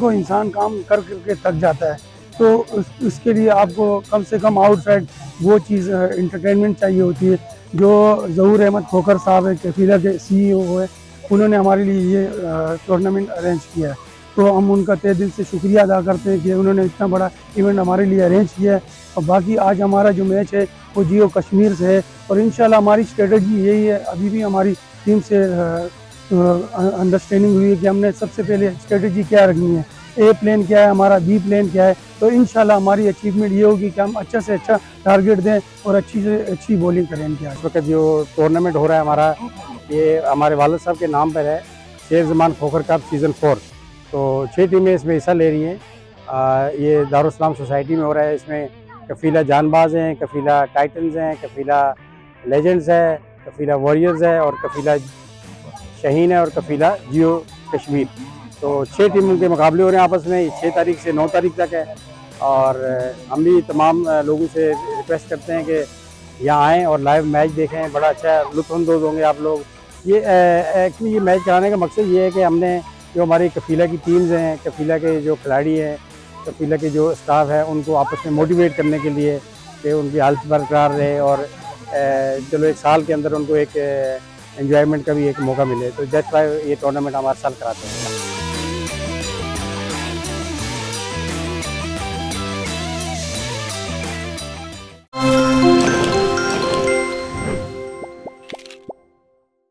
देखो इंसान काम कर करके थक जाता है, तो उसके लिए आपको कम से कम आउटसाइड वो चीज़ इंटरटेनमेंट चाहिए होती है। जो ज़हूर अहमद खोखर साहब है, कफीला के CEO है, उन्होंने हमारे लिए ये टूर्नामेंट अरेंज किया है। तो हम उनका तहे दिल से शुक्रिया अदा करते हैं कि उन्होंने इतना बड़ा इवेंट हमारे लिए अरेंज किया है। और बाकी आज हमारा जो मैच है वो जियो कश्मीर से है, और इंशाल्लाह हमारी स्ट्रेटजी यही है। अभी भी हमारी टीम से अंडरस्टैंडिंग हुई है कि हमने सबसे पहले स्ट्रेटजी क्या रखनी है, ए प्लान क्या है हमारा, बी प्लान क्या है। तो इंशाल्लाह हमारी अचीवमेंट ये होगी कि हम अच्छा से अच्छा टारगेट दें और अच्छी से अच्छी बॉलिंग करें इनके आगे। इस वक्त जो टूर्नामेंट हो रहा है हमारा, ये हमारे वालिद साहब के नाम पर है, शेर ज़मान खोखर कप सीज़न 4। तो 6 टीमें इसमें हिस्सा ले रही हैं। ये दारुस्सलाम सोसाइटी में हो रहा है। इसमें कफीला जानबाज हैं, कफीला टाइटन्स हैं, कफीला लेजेंड्स है, कफीला वॉरियर्स है, और कफीला शहीन है, और कफीला जियो कश्मीर। तो 6 टीमों के मुकाबले हो रहे हैं आपस में। 6 तारीख से 9 तारीख तक है। और हम भी तमाम लोगों से रिक्वेस्ट करते हैं कि यहाँ आएँ और लाइव मैच देखें। बड़ा अच्छा लुत्फ़अंदोज़ होंगे आप लोग। ये एक्चुअली ये मैच कराने का मकसद ये है कि हमने जो हमारी कफीला की टीम्स हैं, कफीला के जो खिलाड़ी हैं, कफीला के जो स्टाफ है, उनको आपस में मोटिवेट करने के लिए कि उनकी हालत बरकरार रहे, और चलो एक साल के अंदर उनको एक एंजॉयमेंट का भी एक मौका मिले। तो दैट्स व्हाई ये टूर्नामेंट हमारे साल कराते हैं।